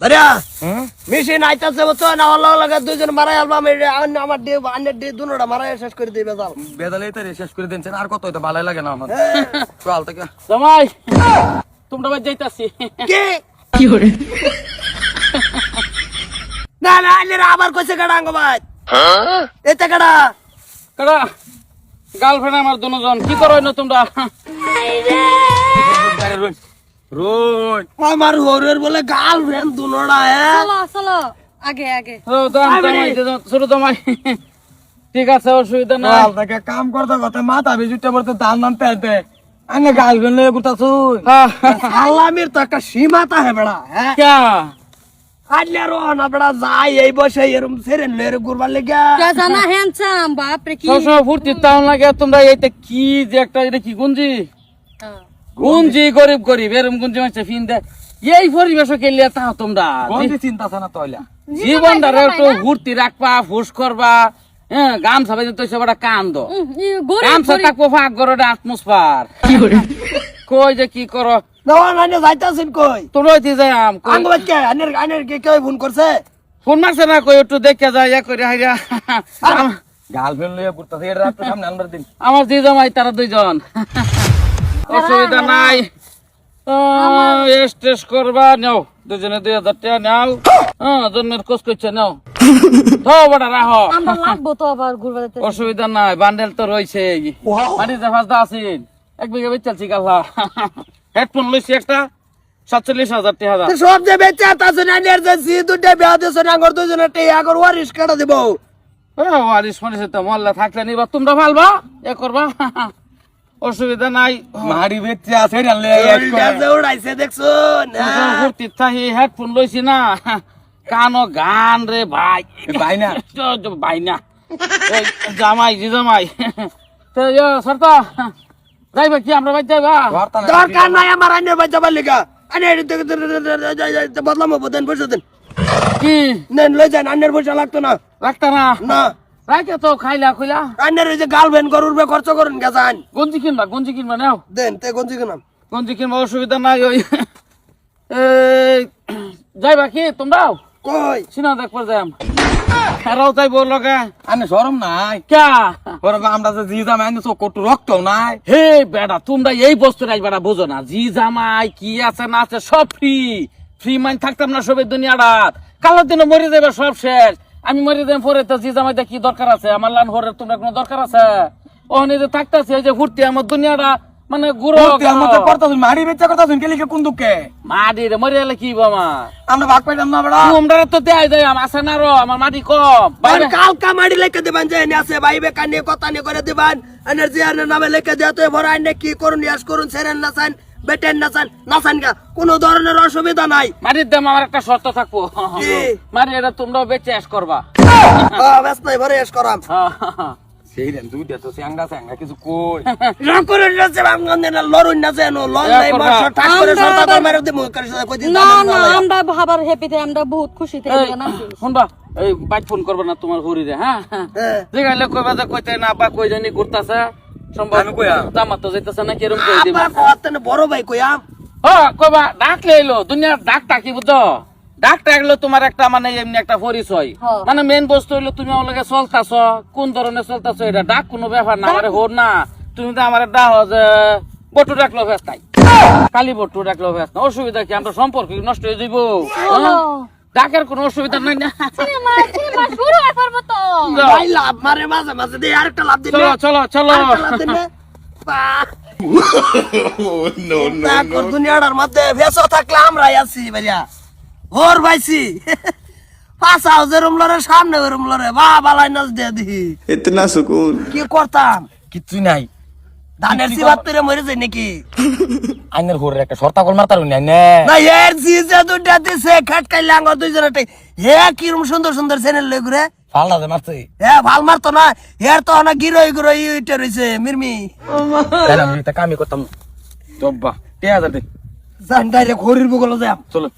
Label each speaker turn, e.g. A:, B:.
A: দাঁড়া মেশিন আইতাছে বতো না আল্লাহ লাগা দুইজন মারাই আলবাম আমার ডে আন্নের ডে দুনোটা মারাই শেষ করে দিই বেজাল
B: বেদালেই তারে শেষ করে দিনছেন আর কত হইতো ভালোই লাগে না আমার চল থেকে
C: জামাই তোমরা বাই যাইতাছি
A: কি
C: কি করে
A: না না আন্নের আবার কইছে কাডাঙ্গ ভাই এতে কাডা
C: কারা গার্লফ্রেন্ড আমার দুজন কি করো না তোমরা
B: রোজ
A: আমার হরের বলে গার্লফ্রেন্ড দুনোটা
D: চলো চলো আগে আগে
C: ছোট জামাই ঠিক আছে অসুবিধা নাই
B: চল থেকে কাম করতে করতে মাথা বিজুটে পড়তে দান নাম পেতে আনে গার্লফ্রেন্ড লয়ে ঘুরতাছ
A: সালামির তো একটা সীমাতা হে বেড়া হ্যাঁ
C: ক্যা
A: আল্লাহ রোনা বেড়া যাই এই বসে এরম সেরেন লের গুরবার লেগা
D: কে জানা হ্যান্ডসাম বাপ রে কি
C: সবসময় ফুর্তি তাও লাগে তোমরা এইটা কি যে একটা এটা কি গুঞ্জি
D: হ্যাঁ।
C: গুঞ্জি গরিব গরিব এরম গুঞ্জি মাসে ফিন দে এই পরিবেশ কেলিয়া তা তোমরা
B: কোনটি চিন্তা আছে না তইলা
C: জীবনটা একটু ফুর্তি রাখবা ফুস করবা হ্যাঁ গামছা বাজে তো সেটা কান্দ
D: গরিব
C: গামছা থাকবো ফাঁক করো আত্মস্পার কি করে কই যে কি করো
A: না না যাইতাছেন কই
C: তোমরা হইতে যাই আম
A: আঙ্গ বাচ্চা আনের কে কেউ ফোন করছে
C: ফোন মারছে না কই একটু দেখে যায় ইয়া করে হাইরা
B: গার্লফ্রেন্ড লয়ে ঘুরতাছ এর রাত সামনে আনবার দিন
C: আমার দুই জামাই তারা দুইজন অসুবিধা নাই টেস্ট করবা নাও দুজনে 2000 টাকা নাও হ্যাঁ জন্মের কোচ করছে নাও তো বড় রাহো
D: আমরা লাগবো তো আবার ঘুরবা যেতে
C: অসুবিধা নাই বান্ডেল তো রয়েছে মানে জাহাজটা আছেন 1 বিঘা বেচালছি গাল্লা হেডফোন লইছি একটা 47,000 টাকা
A: তো সব যে বেচা তাছে আনের যে সি দুটে বিয়া দিছে আঙ্গর দুজনে টে আগর ওয়ারিশ কাটা দিব
C: ওয়ারিস মানুষ তো মল্লা থাকলে নিবা তোমরা ভালবা এ করবা অসুবিধা নাই
B: মারি বেচে আছে রে লয়ে
A: ওইটা যে উড়াইছে দেখছুন
C: ফুর্তি থাকি হেডফোন লইছি না কানো গান রে ভাই
B: ভাই না
C: ভাই না এই জামাই জি জামাই তো সরতা যাইবা কি আমরা বাই যাইবা
A: দরকার নাই আমার আনের বাচ্চা বালিকা আনের বদলাম বদেন বসে দেন
C: কি
A: নেন লই যান আনের পয়সা লাগতো না
C: রাখতা না
A: না
C: রাখে তো খাইলা খুইলা
A: আনের ওই যে গার্লফ্রেন্ড গরুর বে খরচ করুন গেছান
C: গঞ্জি কিনবা নাও
A: দেন তে গঞ্জি কিনাম
C: গঞ্জি কিনবা অসুবিধা নাই ওই যাইবা কি তোমরাও
A: কই
C: সিনেমা দেখবার যাই হেরাও যাইব লগে
B: আনে শরম নাই
C: ক্যা
B: ওরা আমরা যে জি জামাই আনে চোখ কটু রক্ত নাই
C: হে বেটা তোমরা এই বস্তু রাই বেটা বুঝো না জি জামাই কি আছে না আছে সব ফ্রি ফ্রি মাইন থাকতাম না সবের দুনিয়াটাত কালোর দিনে মরে যাবে সব শেষ আমি মরে যাই পরে তো জি জামাইটা কি দরকার আছে আমার লান হরের তোমরা কোনো দরকার আছে ওখানে যে থাকতেছে এই যে ফুর্তি আমার দুনিয়াটা মানে গুরো
B: আমাদের করতাছ মারি বেচে করতাছ কেলিকে কোন দুঃখে
C: মাটি রে মরে গেলে কি বাবা
B: আমরা ভাগ পাইতাম না বড়
C: তোমরা তো দেয় দেয় আছে না রো আমার মাটি কম
A: আর কালকা মাড়ি লেখে দিবান যে এনে আছে ভাইবে কানে কথা নে করে দিবান আনের যে আনের নামে লেখে দেয়া তো ভরা আনে কি করুন ইয়াস করুন সেরেন নাচান বেটেন নাচান গা কোনো ধরনের অসুবিধা নাই
C: মাটির দাম আমার একটা শর্ত থাকবো
A: কি?
C: মারি এটা তোমরাও বেচে এস করবা
A: ব্যস্ত নাই ভরে এস করাম
B: সেই দেন দুইটা তো স্যাংগা কিছু কই
A: রকরের নাচে বাঙ্গনের লরুন নাচে নো লন নাই মাছ ঠাক করে সরতা করে মেরে দিমু করে কই দিন
D: না না আমরা ভাবার হ্যাপিতে আমরা বহুত খুশিতে নাচি
C: শুনবা এই বাইক ফোন করবা না তোমার হরিরে হ্যাঁ যেখানে কইবা যে কইতে না বা কই জানি ঘুরতাছে সম্ভব
B: আমি কইয়া
C: জামা তো যাইতাছে না কিরম কই দিবা
A: আপা কথা বড় ভাই কইয়াম
C: কইবা ডাকলে এলো দুনিয়ার ডাকটা কি বুঝছো ডাকটা এগুলো তোমার একটা মানে এমনি একটা পরিচয় মানে মেন বস্তু হইলো তুমি আমার লগে চলতাছ কোন ধরনের চলতাছ এটা ডাক কোনো ব্যাপার না আমারে হোর না তুমি তো আমার ডাক যে বটু ডাকলো ভেস তাই কালি বটু ডাকলো ভেস না অসুবিধা কি আমরা সম্পর্ক নষ্ট হয়ে যাইব ডাকের কোনো অসুবিধা নাই না
D: সিনেমা শুরু হয়ে পড়বো তো
A: ভাই লাভ মারে মাঝে মাঝে দিয়ে আরেকটা লাভ দিন
C: চলো
A: দুনিয়াটার মধ্যে ভেসো থাকলে আমরাই আছি ভাইয়া ওর ভাইছি পাশা যে রুম লরে সামনে ওই রুম লরে বা বালাই নাচ দিয়ে দিহি
E: इतना सुकून
A: কি করতাম
B: কিচ্ছু নাই
A: ধানের সিবাত তুই মরে যাই নাকি
B: আইনের ঘরে একটা শর্তা কল মারতার না
A: না এর সিজে দুটা দিছে খাটকাই লাঙ্গ দুইজনটাই হে কি রুম সুন্দর সুন্দর চ্যানেল লই ঘুরে
B: ফালনা দে মারছে
A: হে ভাল মারতো না এর তো না গিরই ইটা রইছে মিরমি
B: তাই না আমি তা কামই করতাম তব্বা 3000 দে
A: জান ডাইরেক্ট হরির বগল যাম
B: চলো